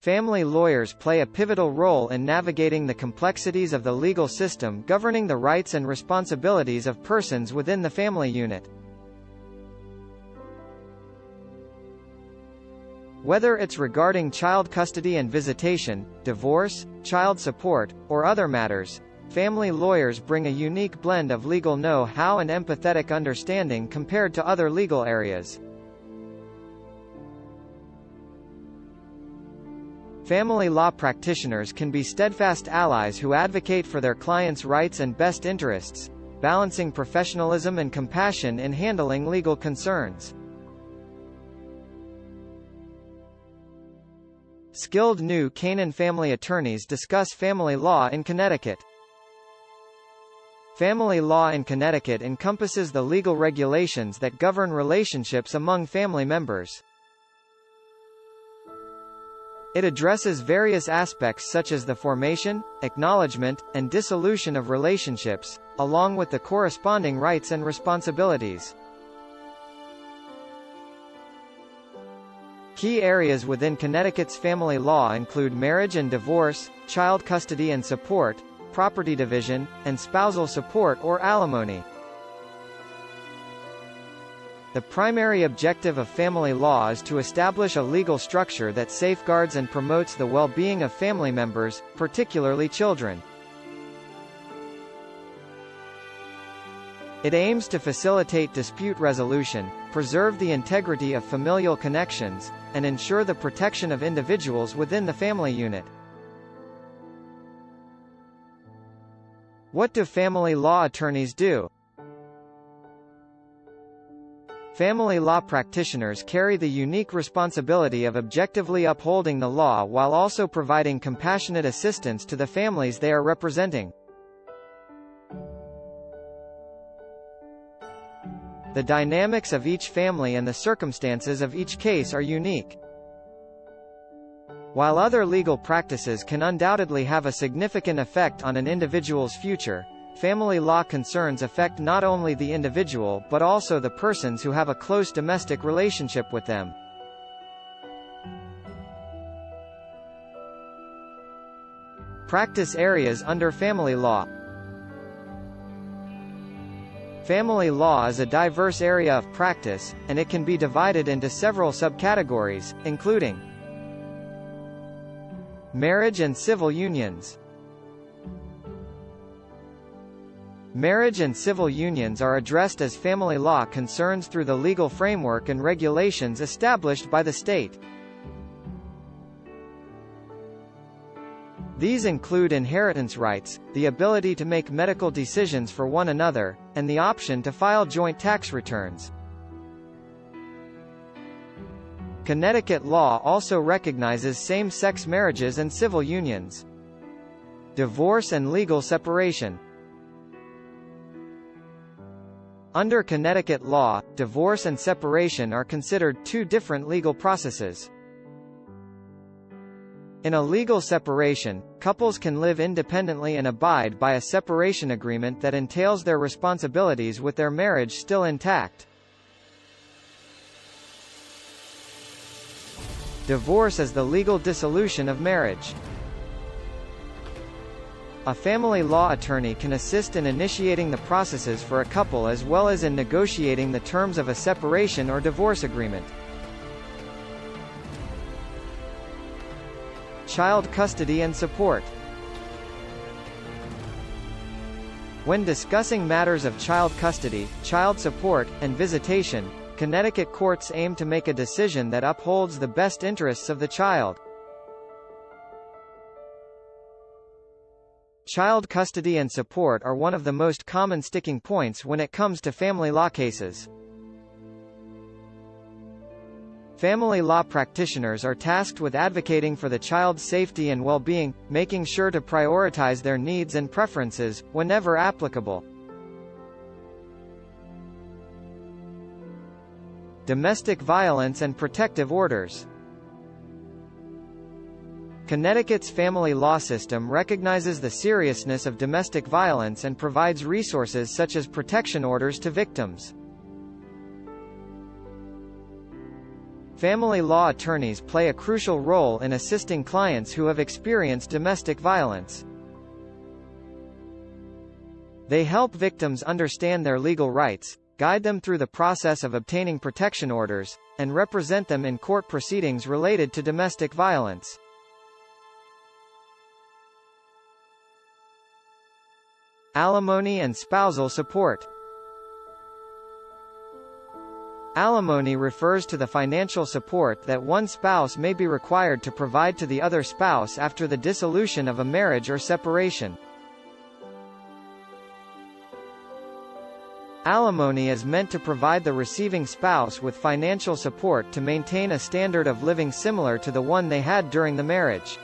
Family lawyers play a pivotal role in navigating the complexities of the legal system governing the rights and responsibilities of persons within the family unit. Whether it's regarding child custody and visitation, divorce, child support, or other matters, family lawyers bring a unique blend of legal know-how and empathetic understanding compared to other legal areas. Family law practitioners can be steadfast allies who advocate for their clients' rights and best interests, balancing professionalism and compassion in handling legal concerns. Skilled new Canaan family attorneys discuss family law in Connecticut. Family law in Connecticut encompasses the legal regulations that govern relationships among family members. It addresses various aspects such as the formation, acknowledgement, and dissolution of relationships, along with the corresponding rights and responsibilities. Key areas within Connecticut's family law include marriage and divorce, child custody and support, property division, and spousal support or alimony. The primary objective of family law is to establish a legal structure that safeguards and promotes the well-being of family members, particularly children. It aims to facilitate dispute resolution, preserve the integrity of familial connections, and ensure the protection of individuals within the family unit. What do family law attorneys do? Family law practitioners carry the unique responsibility of objectively upholding the law while also providing compassionate assistance to the families they are representing. The dynamics of each family and the circumstances of each case are unique. While other legal practices can undoubtedly have a significant effect on an individual's future, family law concerns affect not only the individual but also the persons who have a close domestic relationship with them. Practice areas under family law. Family law is a diverse area of practice, and it can be divided into several subcategories, including marriage and civil unions. Marriage and civil unions are addressed as family law concerns through the legal framework and regulations established by the state. These include inheritance rights, the ability to make medical decisions for one another, and the option to file joint tax returns. Connecticut law also recognizes same-sex marriages and civil unions. Divorce and legal separation. Under Connecticut law, divorce and separation are considered two different legal processes. In a legal separation, couples can live independently and abide by a separation agreement that entails their responsibilities with their marriage still intact. Divorce is the legal dissolution of marriage. A family law attorney can assist in initiating the processes for a couple as well as in negotiating the terms of a separation or divorce agreement. Child custody and support. When discussing matters of child custody, child support, and visitation, Connecticut courts aim to make a decision that upholds the best interests of the child. Child custody and support are one of the most common sticking points when it comes to family law cases. Family law practitioners are tasked with advocating for the child's safety and well-being, making sure to prioritize their needs and preferences, whenever applicable. Domestic violence and protective orders. Connecticut's family law system recognizes the seriousness of domestic violence and provides resources such as protection orders to victims. Family law attorneys play a crucial role in assisting clients who have experienced domestic violence. They help victims understand their legal rights, guide them through the process of obtaining protection orders, and represent them in court proceedings related to domestic violence. Alimony and spousal support. Alimony refers to the financial support that one spouse may be required to provide to the other spouse after the dissolution of a marriage or separation. Alimony is meant to provide the receiving spouse with financial support to maintain a standard of living similar to the one they had during the marriage.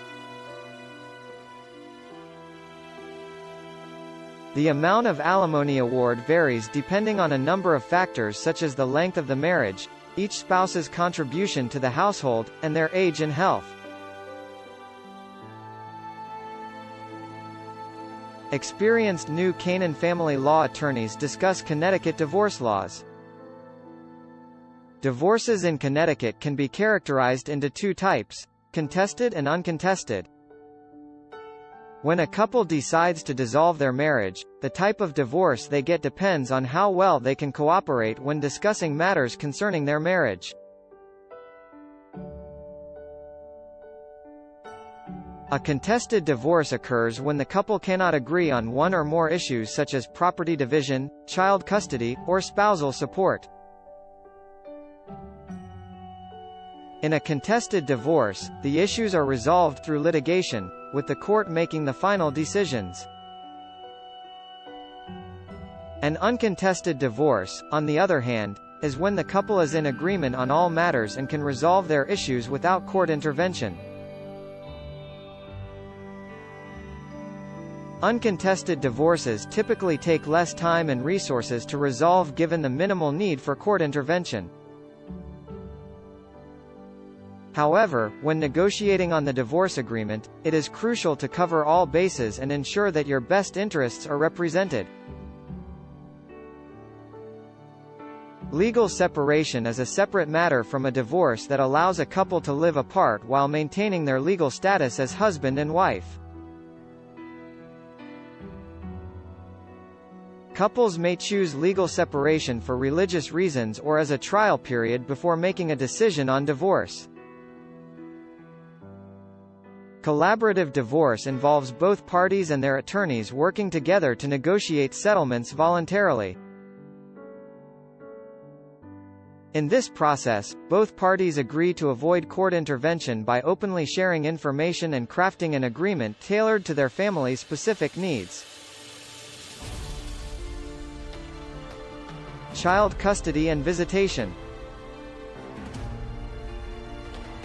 The amount of alimony award varies depending on a number of factors such as the length of the marriage, each spouse's contribution to the household, and their age and health. Experienced new Canaan family law attorneys discuss Connecticut divorce laws. Divorces in Connecticut can be characterized into two types: contested and uncontested. When a couple decides to dissolve their marriage, the type of divorce they get depends on how well they can cooperate when discussing matters concerning their marriage. A contested divorce occurs when the couple cannot agree on one or more issues such as property division, child custody, or spousal support. In a contested divorce, the issues are resolved through litigation, with the court making the final decisions. An uncontested divorce, on the other hand, is when the couple is in agreement on all matters and can resolve their issues without court intervention. Uncontested divorces typically take less time and resources to resolve given the minimal need for court intervention. However, when negotiating on the divorce agreement, it is crucial to cover all bases and ensure that your best interests are represented. Legal separation is a separate matter from a divorce that allows a couple to live apart while maintaining their legal status as husband and wife. Couples may choose legal separation for religious reasons or as a trial period before making a decision on divorce. Collaborative divorce involves both parties and their attorneys working together to negotiate settlements voluntarily. In this process, both parties agree to avoid court intervention by openly sharing information and crafting an agreement tailored to their family's specific needs. Child custody and visitation.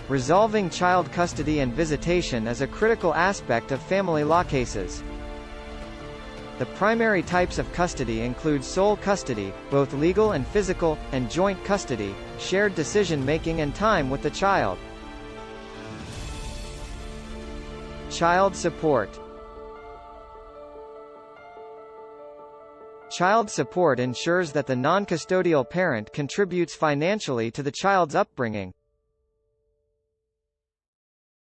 Resolving child custody and visitation is a critical aspect of family law cases. The primary types of custody include sole custody, both legal and physical, and joint custody, shared decision-making and time with the child. Child support. Child support ensures that the non-custodial parent contributes financially to the child's upbringing.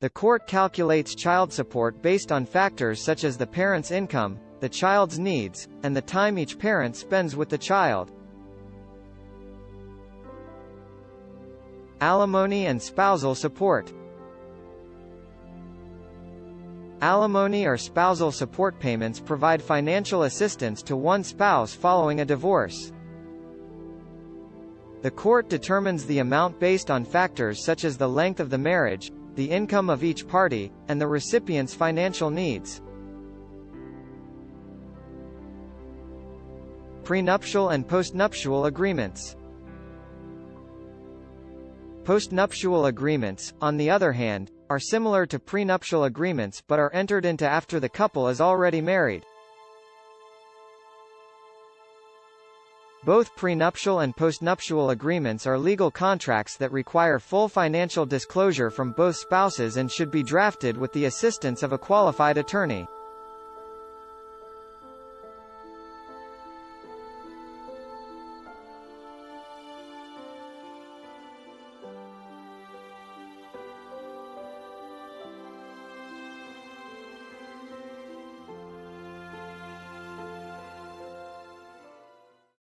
The court calculates child support based on factors such as the parent's income, the child's needs, and the time each parent spends with the child. Alimony and spousal support. Alimony or spousal support payments provide financial assistance to one spouse following a divorce. The court determines the amount based on factors such as the length of the marriage, the income of each party, and the recipient's financial needs. Prenuptial and postnuptial agreements. Postnuptial agreements, on the other hand, are similar to prenuptial agreements but are entered into after the couple is already married. Both prenuptial and postnuptial agreements are legal contracts that require full financial disclosure from both spouses and should be drafted with the assistance of a qualified attorney.